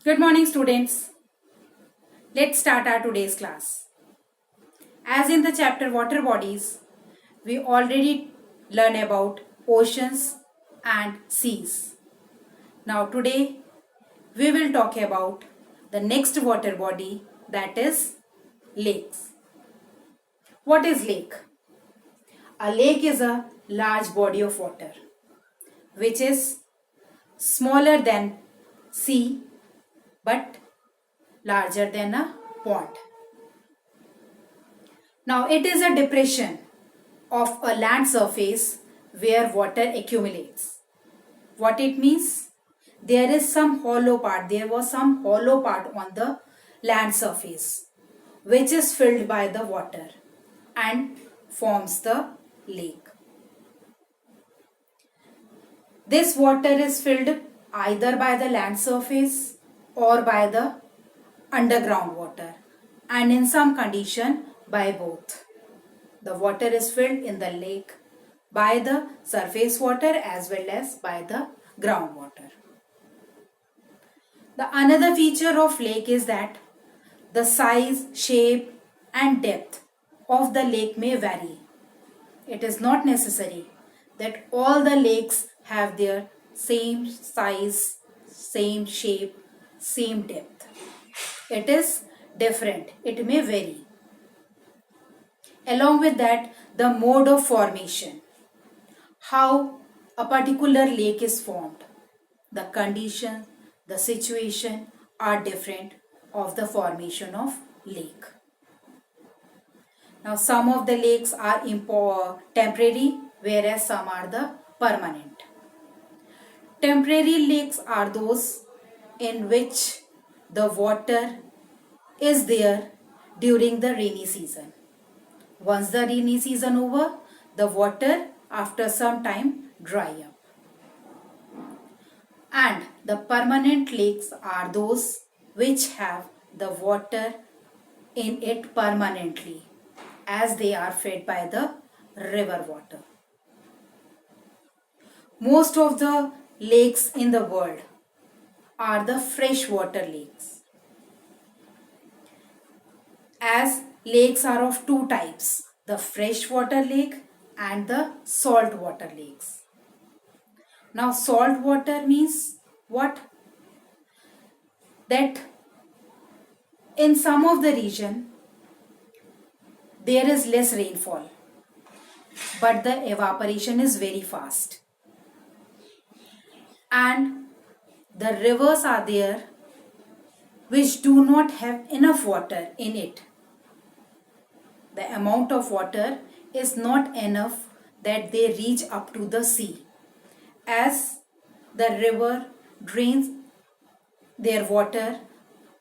Good morning, students. Let's start our today's class. As in the chapter Water Bodies, we already learn about oceans and seas. Now today we will talk about the next water body, that is lakes. What is lake? A lake is a large body of water which is smaller than sea but larger than a pond. Now it is a depression of a land surface where water accumulates. What it means? There is some hollow part, there was some hollow part on the land surface which is filled by the water and forms the lake. This water is filled either by the land surface or by the underground water, and in some condition by both. The water is filled in the lake by the surface water as well as by the groundwater. The another feature of lake is that the size, shape and depth of the lake may vary. It is not necessary that all the lakes have their same size, same shape, same depth. It is different. It may vary. Along with that, the mode of formation, how a particular lake is formed, the condition, the situation are different of the formation of lake. Now some of the lakes are temporary, whereas some are the permanent. Temporary lakes are those in which the water is there during the rainy season. Once the rainy season over, the water after some time dry up. And the permanent lakes are those which have the water in it permanently, as they are fed by the river water. Most of the lakes in the world are the freshwater lakes. As lakes are of two types, the freshwater lake and the saltwater lakes. Now saltwater means what? That in some of the region there is less rainfall, but the evaporation is very fast. And the rivers are there which do not have enough water in it. The amount of water is not enough that they reach up to the sea, as the river drains their water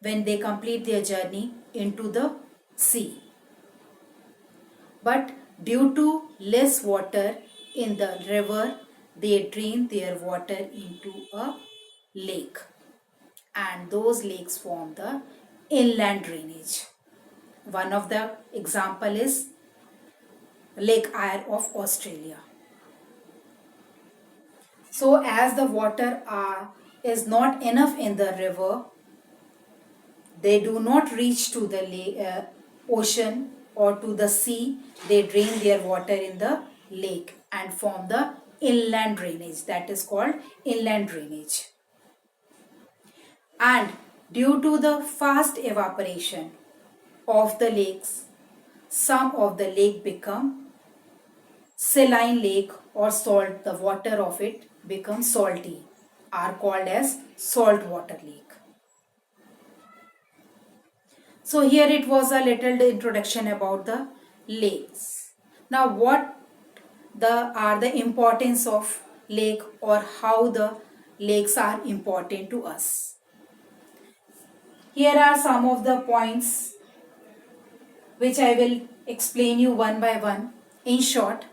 when they complete their journey into the sea. But due to less water in the river, they drain their water into a lake, and those lakes form the inland drainage. One of the example is Lake Eyre of Australia. So as the water is not enough in the river, they do not reach to the ocean or to the sea. They drain their water in the lake and form the inland drainage, that is called inland drainage. And due to the fast evaporation of the lakes, some of the lake become saline lake or salt, the water of it becomes salty, are called as saltwater lake. So here it was a little introduction about the lakes. Now what are the importance of lake, or how the lakes are important to us? Here are some of the points which I will explain you one by one in short.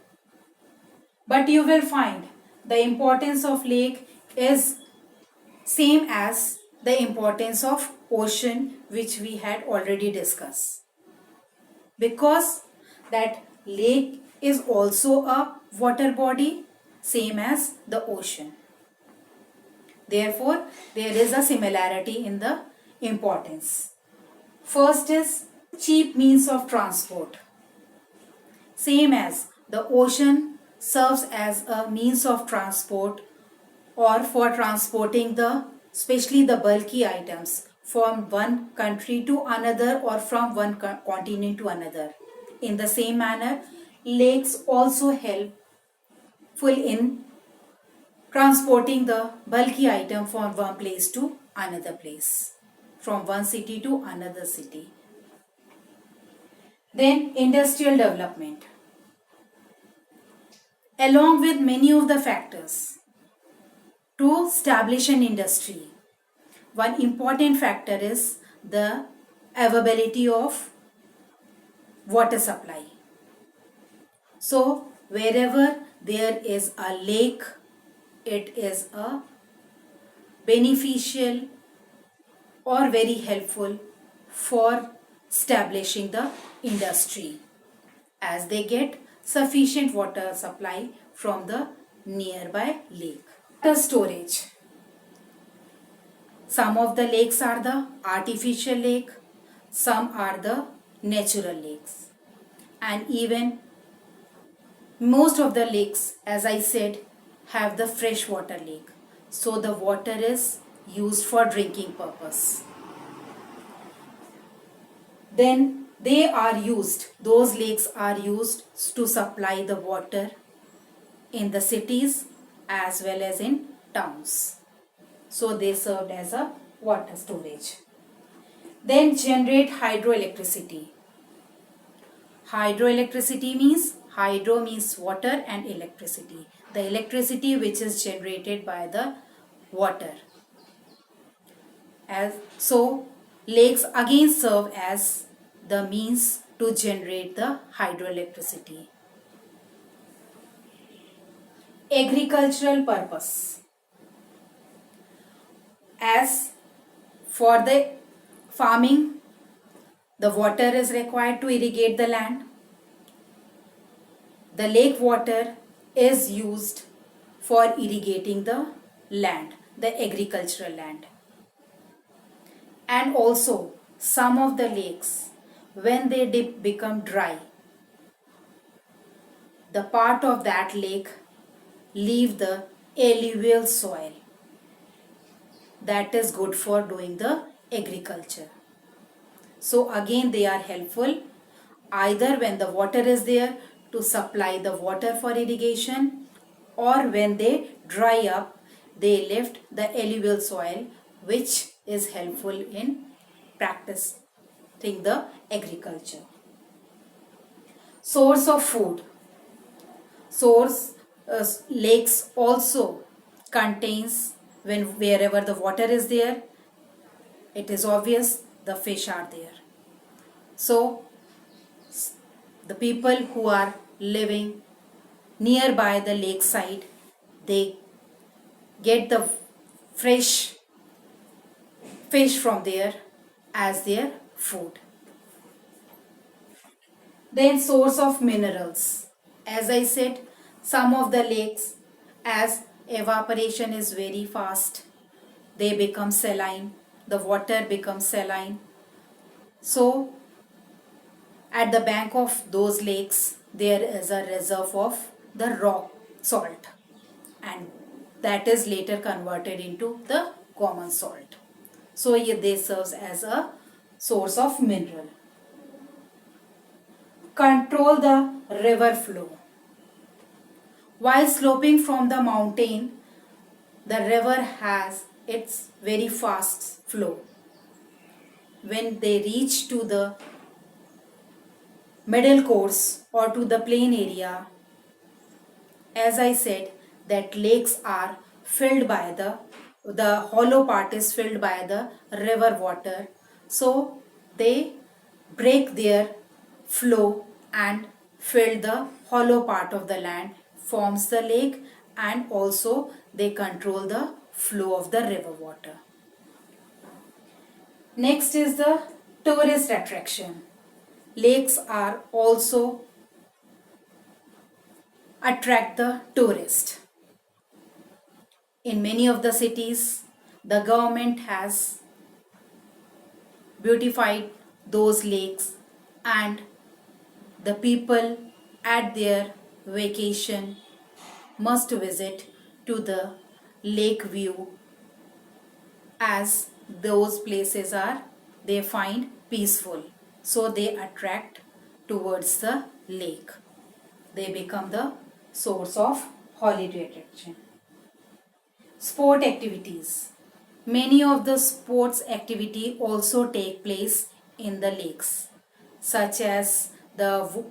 But you will find the importance of lake is same as the importance of ocean, which we had already discussed. Because that lake is also a water body, same as the ocean. Therefore, there is a similarity in the importance. First is cheap means of transport. Same as the ocean serves as a means of transport or for transporting the especially the bulky items from one country to another or from one continent to another. In the same manner, lakes also helpful in transporting the bulky item from one place to another place, from one city to another city. Then industrial development. Along with many of the factors to establish an industry, one important factor is the availability of water supply. So wherever there is a lake, it is a beneficial or very helpful for establishing the industry, as they get sufficient water supply from the nearby lake. Water storage. Some of the lakes are the artificial lake, some are the natural lakes, and even most of the lakes, as I said, have the freshwater lake. So the water is used for drinking purpose. Then those lakes are used to supply the water in the cities as well as in towns. So they served as a water storage. Then generate hydroelectricity. Hydroelectricity means, hydro means water and electricity. The electricity which is generated by the water. So lakes again serve as the means to generate the hydroelectricity. Agricultural purpose. As for the farming, the water is required to irrigate the land. The lake water is used for irrigating the land, the agricultural land. And also some of the lakes, when they become dry, the part of that lake leave the alluvial soil. That is good for doing the agriculture. So again they are helpful either when the water is there to supply the water for irrigation, or when they dry up, they left the alluvial soil, which is helpful in practicing the agriculture. Source of food. Lakes also contains, wherever the water is there, it is obvious the fish are there. So the people who are living nearby the lakeside, they get the fresh fish from there as their food. Then source of minerals. As I said, some of the lakes, as evaporation is very fast, they become saline, the water becomes saline. So at the bank of those lakes, there is a reserve of the rock salt, and that is later converted into the common salt. So they serve as a source of mineral. Control the river flow. While sloping from the mountain, the river has its very fast flow. When they reach to the middle course or to the plain area, as I said, that lakes are filled by the hollow part is filled by the river water. So they break their flow and fill the hollow part of the land, forms the lake, and also they control the flow of the river water. Next is the tourist attraction. Lakes are also attract the tourist. In many of the cities, the government has beautified those lakes, and the people at their vacation must visit to the lake view, as those places are, they find peaceful, so they attract towards the lake. They become the source of holiday attraction. Sport activities. Many of the sports activity also take place in the lakes, such as the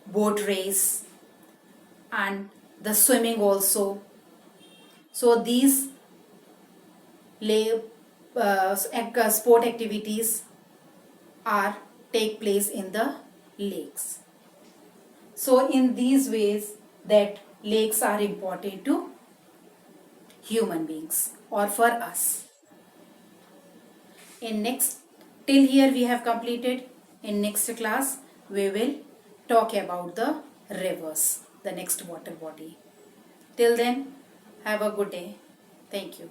boat race and the swimming also. So these sport activities are take place in the lakes. So in these ways that lakes are important to human beings or for us. In next, till here we have completed. In next class we will talk about the rivers, the next water body. Till then, have a good day. Thank you.